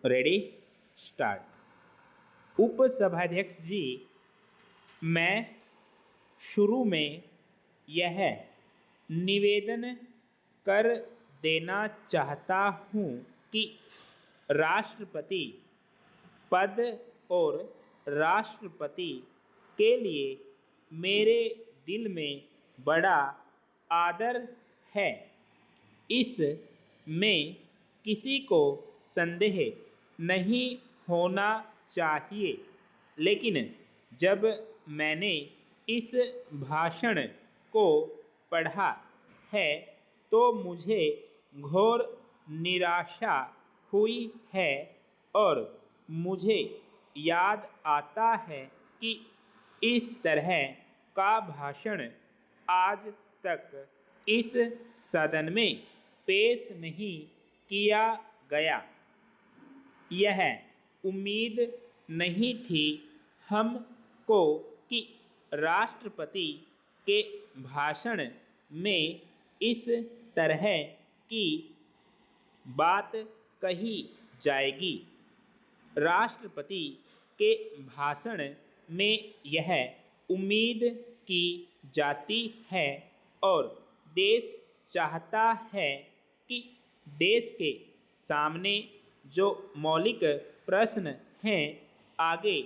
Ready start. उपसभाध्यक्ष जी, मैं शुरू में यह निवेदन कर देना चाहता हूँ कि राष्ट्रपति पद और राष्ट्रपति के लिए मेरे दिल में बड़ा आदर है। इस में किसी को संदेह नहीं होना चाहिए, लेकिन जब मैंने इस भाषण को पढ़ा है तो मुझे घोर निराशा हुई है और मुझे याद आता है कि इस तरह का भाषण आज तक इस सदन में पेश नहीं किया गया। यह उम्मीद नहीं थी हमको कि राष्ट्रपति के भाषण में इस तरह की बात कही जाएगी। राष्ट्रपति के भाषण में यह उम्मीद की जाती है और देश चाहता है कि देश के सामने जो मौलिक प्रश्न हैं आगे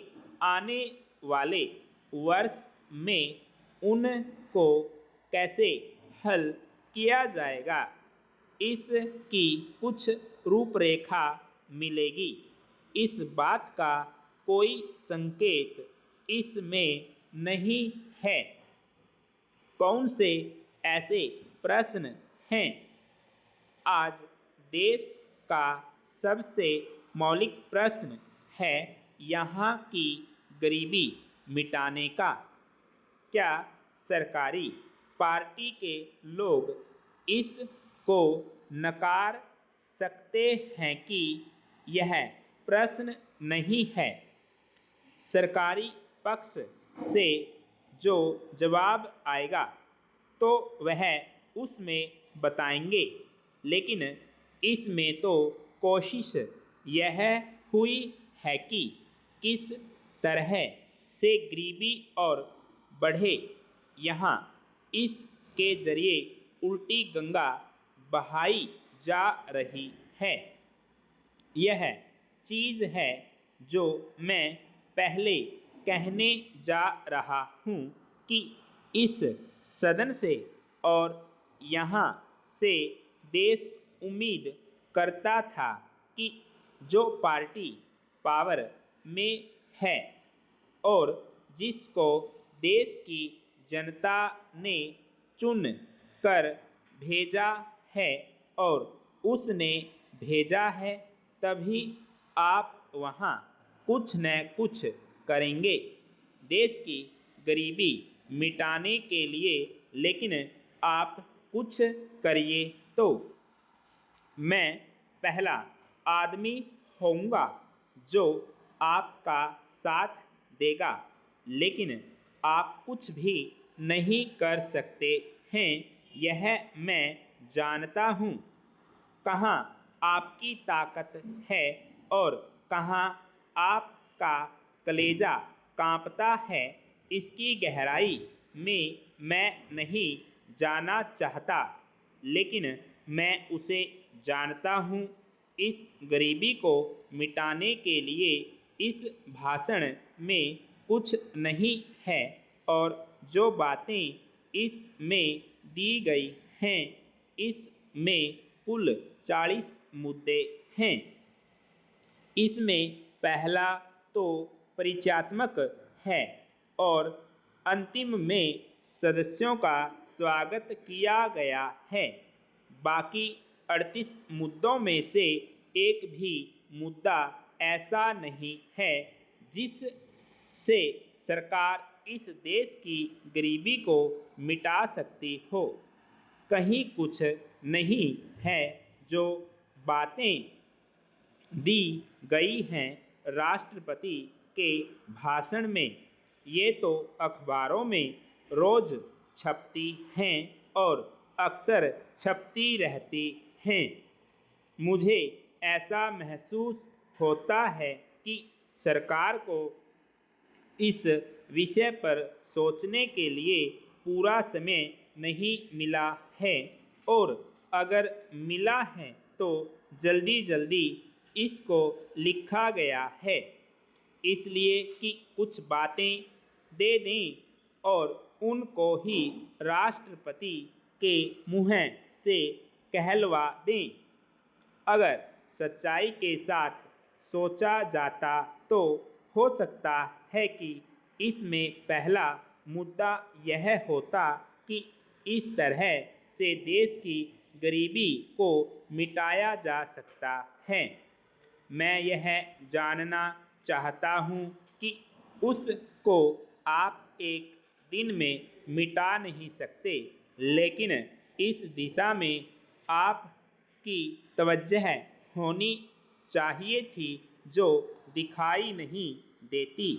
आने वाले वर्ष में उनको कैसे हल किया जाएगा, इसकी कुछ रूपरेखा मिलेगी। इस बात का कोई संकेत इसमें नहीं है। कौन से ऐसे प्रश्न हैं आज देश का सबसे मौलिक प्रश्न है यहाँ की गरीबी मिटाने का। क्या सरकारी पार्टी के लोग इसको नकार सकते हैं कि यह प्रश्न नहीं है? सरकारी पक्ष से जो जवाब आएगा तो वह उसमें बताएंगे, लेकिन इसमें तो कोशिश यह हुई है कि किस तरह से गरीबी और बढ़े। यहाँ इसके जरिए उल्टी गंगा बहाई जा रही है। यह चीज़ है जो मैं पहले कहने जा रहा हूँ कि इस सदन से और यहाँ से देश उम्मीद करता था कि जो पार्टी पावर में है और जिसको देश की जनता ने चुन कर भेजा है और उसने भेजा है, तभी आप वहाँ कुछ न कुछ करेंगे देश की गरीबी मिटाने के लिए। लेकिन आप कुछ करिए तो मैं पहला आदमी होऊंगा जो आपका साथ देगा, लेकिन आप कुछ भी नहीं कर सकते हैं, यह मैं जानता हूँ। कहाँ आपकी ताकत है और कहाँ आपका कलेजा कांपता है, इसकी गहराई में मैं नहीं जाना चाहता, लेकिन मैं उसे जानता हूँ। इस गरीबी को मिटाने के लिए इस भाषण में कुछ नहीं है और जो बातें इसमें दी गई हैं इसमें कुल 40 मुद्दे हैं। इसमें पहला तो परिचयात्मक है और अंतिम में सदस्यों का स्वागत किया गया है। बाकी 38 मुद्दों में से एक भी मुद्दा ऐसा नहीं है जिससे सरकार इस देश की गरीबी को मिटा सकती हो। कहीं कुछ नहीं है जो बातें दी गई हैं राष्ट्रपति के भाषण में, ये तो अखबारों में रोज़ छपती हैं और अक्सर छपती रहती हैं। मुझे ऐसा महसूस होता है कि सरकार को इस विषय पर सोचने के लिए पूरा समय नहीं मिला है, और अगर मिला है तो जल्दी जल्दी इसको लिखा गया है, इसलिए कि कुछ बातें दे दें और उनको ही राष्ट्रपति के मुँह से कहलवा दें। अगर सच्चाई के साथ सोचा जाता तो हो सकता है कि इसमें पहला मुद्दा यह होता कि इस तरह से देश की गरीबी को मिटाया जा सकता है। मैं यह जानना चाहता हूँ कि उसको आप एक दिन में मिटा नहीं सकते, लेकिन इस दिशा में आपकी तवज्जह होनी चाहिए थी जो दिखाई नहीं देती।